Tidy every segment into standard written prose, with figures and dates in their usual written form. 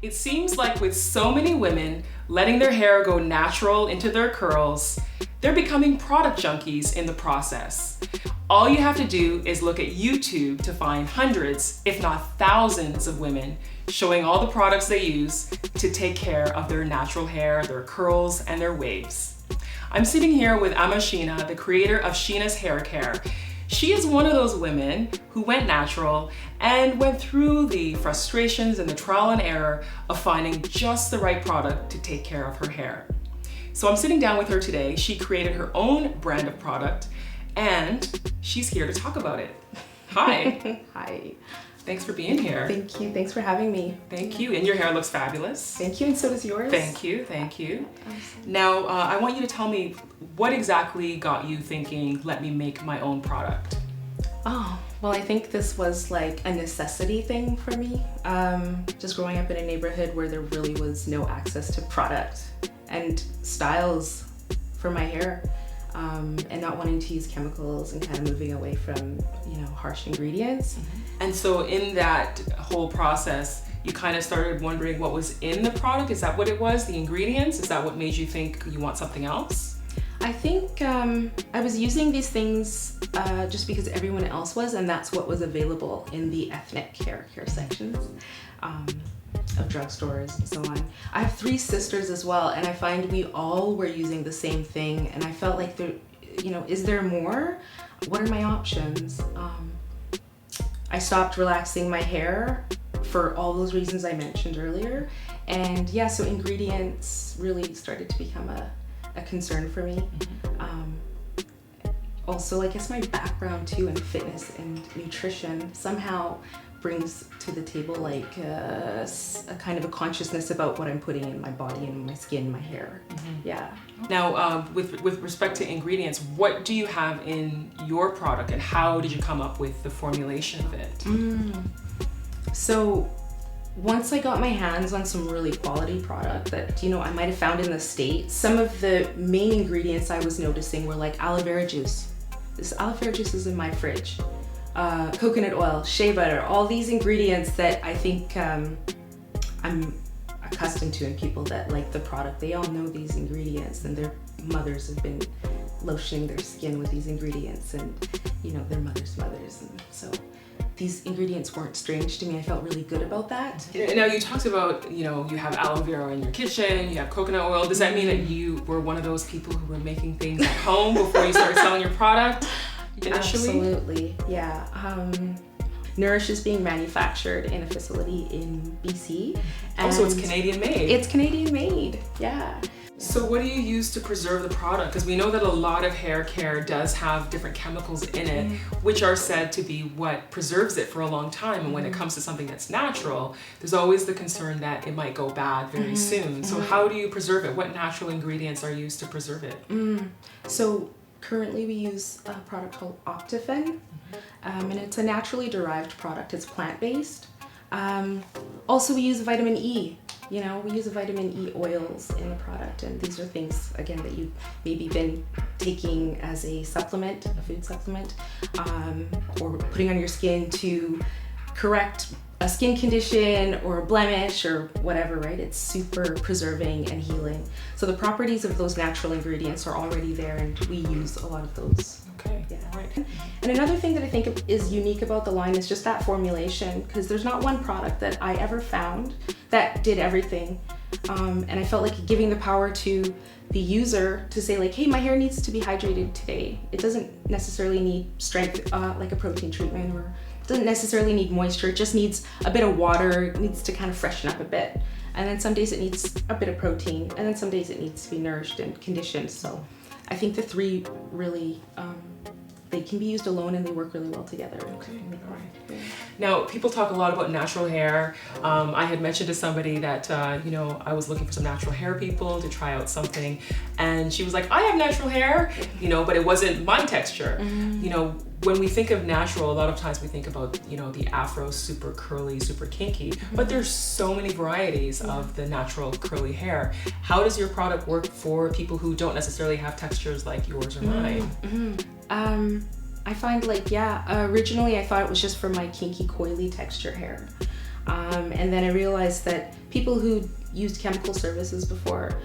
It seems like with so many women letting their hair go natural into their curls, they're becoming product junkies in the process. All you have to do is look at YouTube to find hundreds, if not thousands of women showing all the products they use to take care of their natural hair, their curls, and their waves. I'm sitting here with Sheena, the creator of Sheena's Haircare. She is one of those women who went natural and went through the frustrations and the trial and error of finding just the right product to take care of her hair. So I'm sitting down with her today. She created her own brand of product and she's here to talk about it. Hi. Hi. Thanks for being here. Thank you. Thanks for having me. Thank you. And your hair looks fabulous. Thank you. And so does yours. Thank you. Thank you. Awesome. Now, I want you to tell me what exactly got you thinking, let me make my own product? Oh, well, I think this was like a necessity thing for me. Just growing up in a neighborhood where there really was no access to product and styles for my hair. And not wanting to use chemicals and kind of moving away from, harsh ingredients. And so in that whole process, you kind of started wondering what was in the product? Is that what it was, the ingredients? Is that what made you think you want something else? I think I was using these things just because everyone else was, and that's what was available in the ethnic hair care sections of drugstores and so on. I have 3 sisters as well, and I find we all were using the same thing, and I felt like there, is there more? What are my options? I stopped relaxing my hair for all those reasons I mentioned earlier, and yeah, so ingredients really started to become a concern for me. Also, I guess my background too in fitness and nutrition somehow brings to the table like a kind of a consciousness about what I'm putting in my body and my skin, my hair. Yeah. Now, with respect to ingredients, what do you have in your product and how did you come up with the formulation of it? So once I got my hands on some really quality product that, I might have found in the States, some of the main ingredients I was noticing were like aloe vera juice. This aloe vera juice is in my fridge. Coconut oil, shea butter, all these ingredients that I think I'm accustomed to, and people that like the product, they all know these ingredients and their mothers have been lotioning their skin with these ingredients and, their mothers' and so these ingredients weren't strange to me. I felt really good about that. Now you talked about, you have aloe vera in your kitchen, you have coconut oil. Does that mean that you were one of those people who were making things at home before you started selling your product? Initially? Absolutely, yeah. Nourish is being manufactured in a facility in BC. So it's Canadian made. It's Canadian made, yeah. So what do you use to preserve the product? Because we know that a lot of hair care does have different chemicals in it, which are said to be what preserves it for a long time. And when it comes to something that's natural, there's always the concern that it might go bad very soon. So how do you preserve it? What natural ingredients are used to preserve it? So currently we use a product called Optifen, and it's a naturally derived product. It's plant-based. Also we use vitamin E. We use vitamin E oils in the product, and these are things, again, that you've maybe been taking as a supplement, a food supplement, or putting on your skin to correct a skin condition or a blemish or whatever, right? It's super preserving and healing. So the properties of those natural ingredients are already there, and we use a lot of those. Okay, yeah. All right. And another thing that I think is unique about the line is just that formulation, because there's not one product that I ever found that did everything. And I felt like giving the power to the user to say like, hey, my hair needs to be hydrated today. It doesn't necessarily need strength, like a protein treatment, or doesn't necessarily need moisture. It just needs a bit of water. It needs to kind of freshen up a bit. And then some days it needs a bit of protein, and then some days it needs to be nourished and conditioned. So I think the 3 really, they can be used alone and they work really well together. Okay, all right. Yeah. Now, people talk a lot about natural hair. I had mentioned to somebody that, I was looking for some natural hair people to try out something. And she was like, I have natural hair, but it wasn't my texture. When we think of natural, a lot of times we think about, the afro, super curly, super kinky, but there's so many varieties of the natural curly hair. How does your product work for people who don't necessarily have textures like yours or mine? I find originally I thought it was just for my kinky, coily texture hair. And then I realized that people who used chemical services before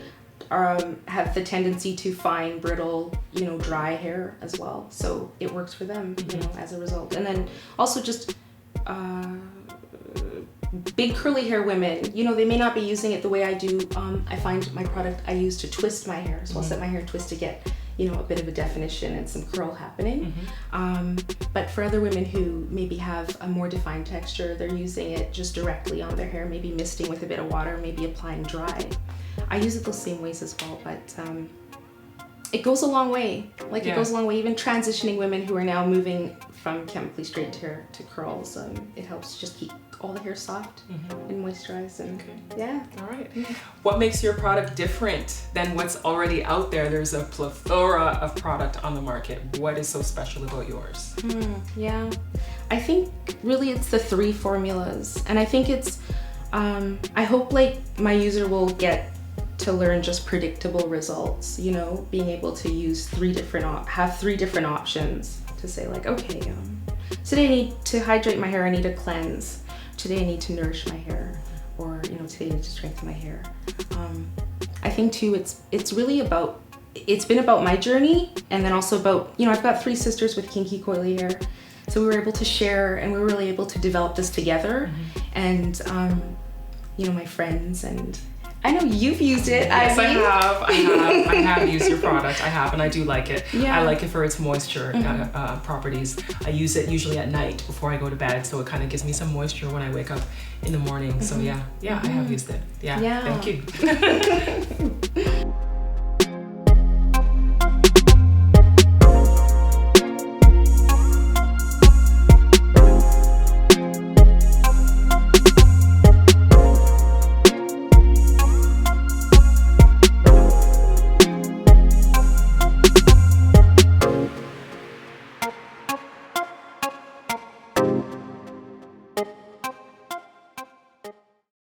have the tendency to find brittle, dry hair as well. So it works for them, as a result. And then also just big curly hair women, they may not be using it the way I do. I find my product I use to twist my hair. So I'll set my hair in twist to get, a bit of a definition and some curl happening. But for other women who maybe have a more defined texture, they're using it just directly on their hair, maybe misting with a bit of water, maybe applying dry. I use it those same ways as well, but it goes a long way. It goes a long way. Even transitioning women who are now moving from chemically straight hair to curls, it helps just keep all the hair soft and moisturized. And all right. What makes your product different than what's already out there? There's a plethora of product on the market. What is so special about yours? I think really it's the 3 formulas, and I think it's I hope my user will get to learn just predictable results, being able to use 3 different options to say okay, today I need to hydrate my hair, I need to cleanse. Today I need to nourish my hair, or today I need to strengthen my hair. I think too it's really about, it's been about my journey, and then also about, I've got 3 sisters with kinky coily hair, so we were able to share, and we were really able to develop this together. And my friends, and I know you've used it. Yes, I have used your product. I have, and I do like it. I like it for its moisture properties. I use it usually at night before I go to bed, so it kind of gives me some moisture when I wake up in the morning. So I have used it. Thank you.